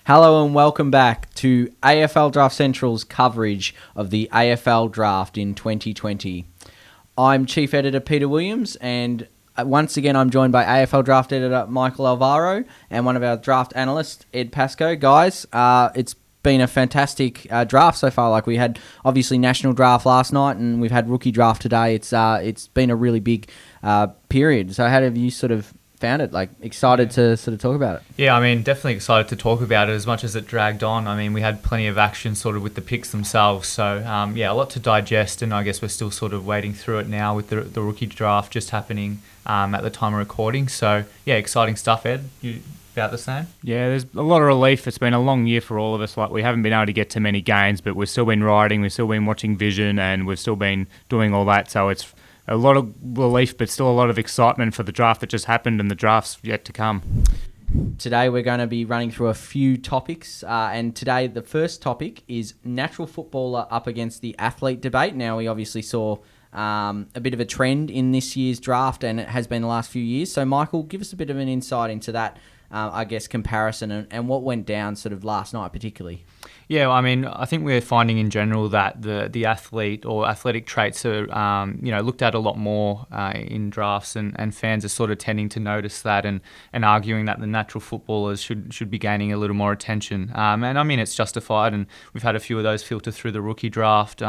Hello and welcome back to AFL Draft Central's coverage of the AFL Draft in 2020. I'm Chief Editor Peter Williams, and once again I'm joined by AFL Draft Editor Michael Alvaro and one of our draft analysts, Ed Pascoe. Guys, it's been a fantastic draft so far. Like, we had obviously national draft last night and we've had rookie draft today. It's been a really big period. So how have you sort of found it? Like, excited to sort of talk about it? Yeah, I mean, definitely excited to talk about it as much as it dragged on. I mean, we had plenty of action sort of with the picks themselves. So, a lot to digest, and I guess we're still sort of wading through it now with the rookie draft just happening at the time of recording. So, yeah, exciting stuff, Ed. You about the same? Yeah, there's a lot of relief. It's been a long year for all of us. Like, we haven't been able to get to many games, but we've still been writing, we've still been watching Vision, and we've still been doing all that. So it's a lot of relief, but still a lot of excitement for the draft that just happened and the draft's yet to come. Today we're going to be running through a few topics, and today the first topic is natural footballer up against the athlete debate. Now, we obviously saw a bit of a trend in this year's draft, and it has been the last few years. So, Michael, give us a bit of an insight into that, comparison and what went down sort of last night particularly. Yeah, I mean, I think we're finding in general that the athlete or athletic traits are, looked at a lot more in drafts, and fans are sort of tending to notice that and arguing that the natural footballers should be gaining a little more attention. And I mean, it's justified, and we've had a few of those filter through the rookie draft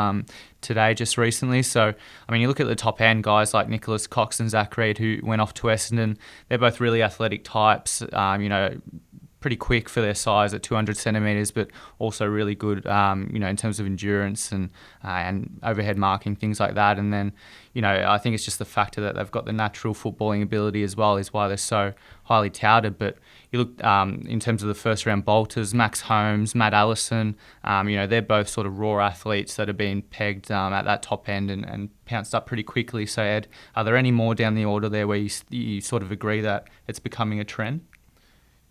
today just recently. So, I mean, you look at the top end guys like Nicholas Cox and Zach Reid, who went off to Essendon. They're both really athletic types, pretty quick for their size at 200 centimetres, but also really good, in terms of endurance and overhead marking, things like that. And then, I think it's just the factor that they've got the natural footballing ability as well is why they're so highly touted. But you look in terms of the first round bolters, Max Holmes, Matt Allison, they're both sort of raw athletes that are being pegged at that top end and pounced up pretty quickly. So, Ed, are there any more down the order there where you sort of agree that it's becoming a trend?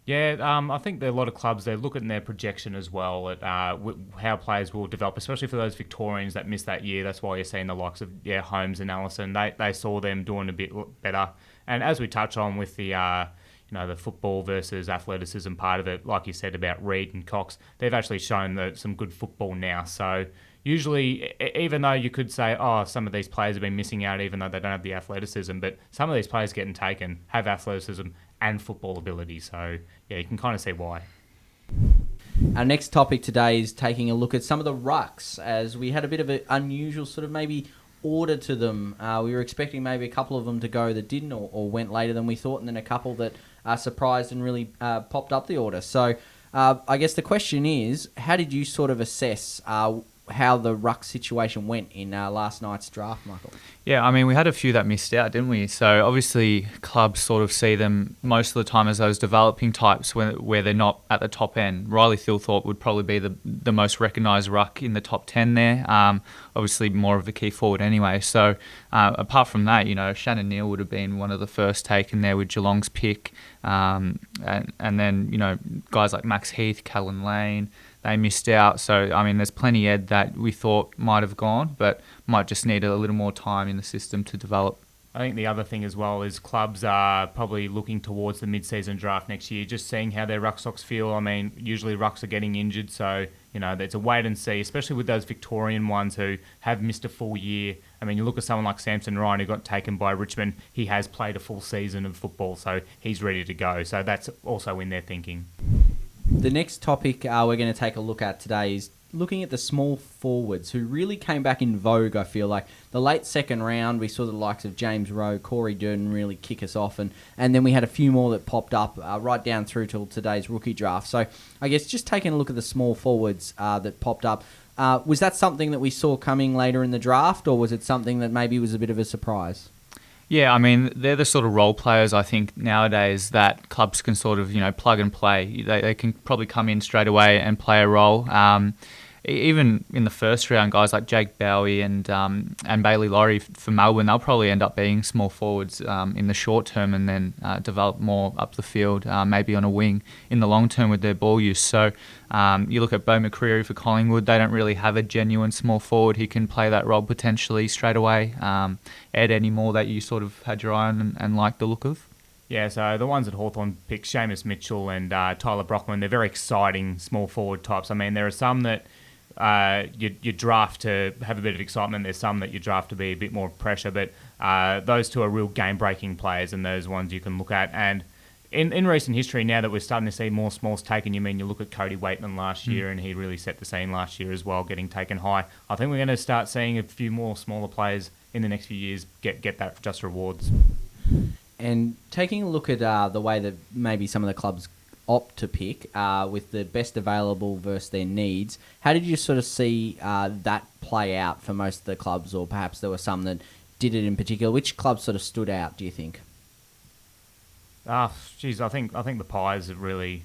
Yeah, I think there are a lot of clubs, they're looking at their projection as well at how players will develop, especially for those Victorians that missed that year. That's why you're seeing the likes of Holmes and Allison. They saw them doing a bit better. And as we touch on with the the football versus athleticism part of it, like you said about Reid and Cox, they've actually shown some good football now. So usually, even though you could say, some of these players have been missing out even though they don't have the athleticism, but some of these players getting taken have athleticism and football ability. So, yeah, you can kind of see why. Our next topic today is taking a look at some of the rucks, as we had a bit of an unusual sort of maybe order to them. We were expecting maybe a couple of them to go that didn't or went later than we thought, and then a couple that surprised and really popped up the order. So I guess the question is, how did you sort of assess how the ruck situation went in last night's draft, Michael? Yeah, I mean, we had a few that missed out, didn't we? So obviously clubs sort of see them most of the time as those developing types where they're not at the top end. Riley Thilthorpe would probably be the most recognised ruck in the top 10 there. Obviously more of a key forward anyway. So apart from that, Shannon Neal would have been one of the first taken there with Geelong's pick. And then, guys like Max Heath, Callan Lane, they missed out. So, I mean, there's plenty, Ed, that we thought might have gone, but might just need a little more time in the system to develop. I think the other thing as well is clubs are probably looking towards the mid-season draft next year, just seeing how their ruck stocks feel. I mean, usually rucks are getting injured, so, it's a wait and see, especially with those Victorian ones who have missed a full year. I mean, you look at someone like Samson Ryan, who got taken by Richmond. He has played a full season of football, so he's ready to go. So that's also in their thinking. The next topic we're going to take a look at today is looking at the small forwards who really came back in vogue, I feel like. The late second round, we saw the likes of James Rowe, Corey Durden really kick us off, and then we had a few more that popped up right down through till today's rookie draft. So I guess just taking a look at the small forwards that popped up, was that something that we saw coming later in the draft, or was it something that maybe was a bit of a surprise? Yeah, I mean, they're the sort of role players, I think, nowadays that clubs can sort of, plug and play. They can probably come in straight away and play a role. Even in the first round, guys like Jake Bowie and Bailey Laurie for Melbourne, they'll probably end up being small forwards in the short term and then develop more up the field, maybe on a wing in the long term with their ball use. So you look at Beau McCreary for Collingwood, they don't really have a genuine small forward who can play that role potentially straight away. Ed, any more that you sort of had your eye on and liked the look of? Yeah, so the ones that Hawthorn picked, Seamus Mitchell and Tyler Brockman, they're very exciting small forward types. I mean, there are some that you draft to have a bit of excitement. There's some that you draft to be a bit more pressure, but those two are real game-breaking players, and those ones you can look at. And in recent history, now that we're starting to see more smalls taken, you look at Cody Waitman last year, and he really set the scene last year as well, getting taken high. I think we're going to start seeing a few more smaller players in the next few years get that just rewards. And taking a look at the way that maybe some of the clubs opt to pick with the best available versus their needs, how did you sort of see that play out for most of the clubs, or perhaps there were some that did it in particular? Which clubs sort of stood out, do you think? I think the Pies have really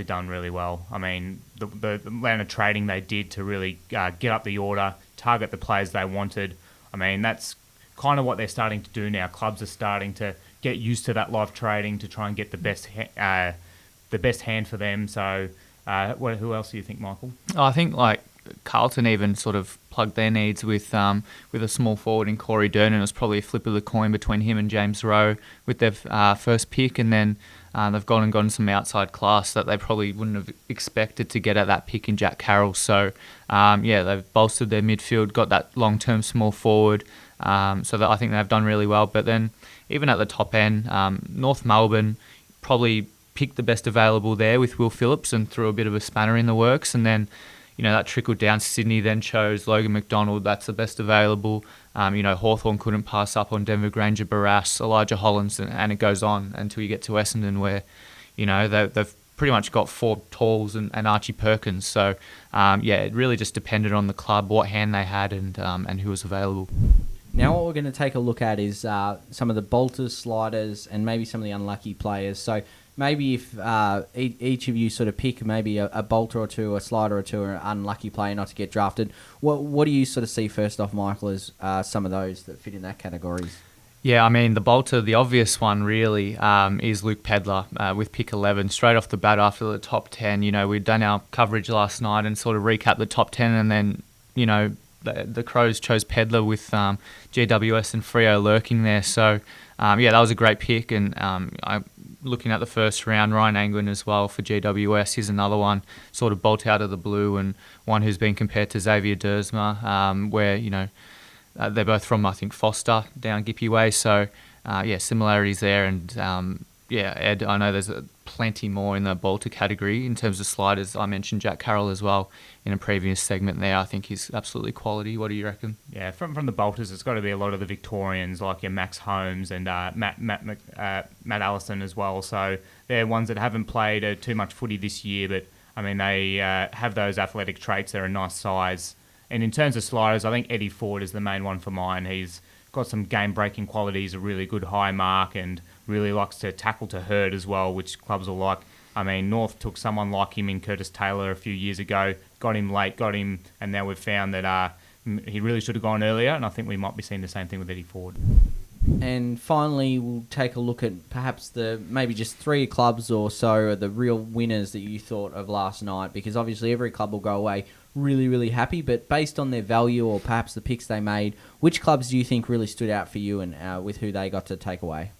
done really well. I mean, the amount of trading they did to really get up the order, target the players they wanted. I mean, that's kind of what they're starting to do now. Clubs are starting to get used to that live trading to try and get the best hand for them. So, who else do you think, Michael? I think like Carlton even sort of plugged their needs with a small forward in Corey Durden. It was probably a flip of the coin between him and James Rowe with their first pick, and then they've gone and gotten some outside class that they probably wouldn't have expected to get at that pick in Jack Carroll. So, they've bolstered their midfield, got that long-term small forward, so that I think they've done really well. But then even at the top end, North Melbourne probably picked the best available there with Will Phillips and threw a bit of a spanner in the works, and then that trickled down. Sydney then chose Logan McDonald. That's the best available. Hawthorn couldn't pass up on Denver Granger, Barras, Elijah Hollands, and it goes on until you get to Essendon where, they've pretty much got 4 talls and Archie Perkins. So, it really just depended on the club, what hand they had, and who was available. Now what we're going to take a look at is some of the bolters, sliders, and maybe some of the unlucky players. So maybe if each of you sort of pick maybe a bolter or two, a slider or two, or an unlucky player not to get drafted, what do you sort of see first off, Michael, as some of those that fit in that categories? Yeah, I mean, the bolter, the obvious one really is Luke Pedlar with pick 11, straight off the bat after the top 10. We'd done our coverage last night and sort of recapped the top 10, and then, the Crows chose Pedlar with GWS and Freo lurking there. So, that was a great pick. And looking at the first round, Ryan Angwin as well for GWS. He's another one, sort of bolt out of the blue, and one who's been compared to Xavier Dersma, where, they're both from, I think, Foster down Gippy Way. So, similarities there. And, Ed, I know there's plenty more in the bolter category in terms of sliders. I mentioned Jack Carroll as well in a previous segment there. I think he's absolutely quality. What do you reckon? Yeah, from the bolters, it's got to be a lot of the Victorians like your Max Holmes and Matt Allison as well. So they're ones that haven't played too much footy this year, but I mean they have those athletic traits. They're a nice size. And in terms of sliders, I think Eddie Ford is the main one for mine. He's got some game-breaking qualities, a really good high mark, and really likes to tackle to hurt as well, which clubs will like. I mean, North took someone like him in Curtis Taylor a few years ago, got him late, and now we've found that he really should have gone earlier, and I think we might be seeing the same thing with Eddie Ford. And finally, we'll take a look at perhaps maybe just 3 clubs or so are the real winners that you thought of last night, because obviously every club will go away really, really happy, but based on their value or perhaps the picks they made, which clubs do you think really stood out for you and with who they got to take away?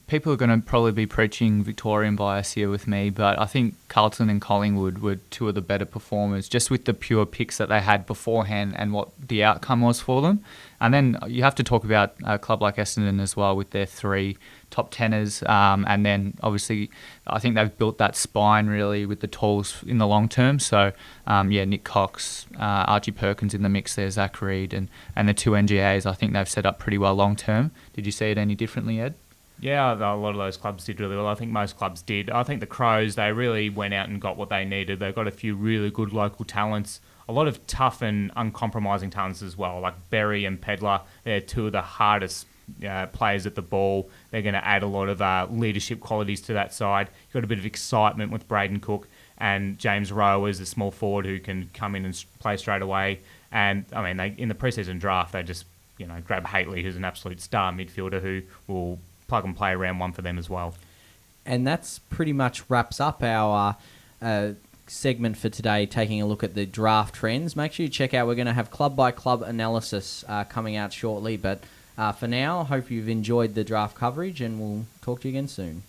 People are going to probably be preaching Victorian bias here with me, but I think Carlton and Collingwood were 2 of the better performers, just with the pure picks that they had beforehand and what the outcome was for them. And then you have to talk about a club like Essendon as well with their 3 top teners. And then obviously I think they've built that spine really with the talls in the long term. So Nick Cox, Archie Perkins in the mix there, Zach Reid, and the 2 NGAs, I think they've set up pretty well long term. Did you see it any differently, Ed? Yeah, a lot of those clubs did really well. I think most clubs did. I think the Crows, they really went out and got what they needed. They've got a few really good local talents, a lot of tough and uncompromising talents as well, like Berry and Pedlar. They're 2 of the hardest players at the ball. They're going to add a lot of leadership qualities to that side. You've got a bit of excitement with Braden Cook and James Rowe as a small forward who can come in and play straight away. And, I mean, they in the preseason draft, they just grab Haitley, who's an absolute star midfielder who will plug and play round 1 for them as well. And that's pretty much wraps up our segment for today, taking a look at the draft trends. Make sure you check out, we're going to have club-by-club analysis coming out shortly, but For now, I hope you've enjoyed the draft coverage, and we'll talk to you again soon.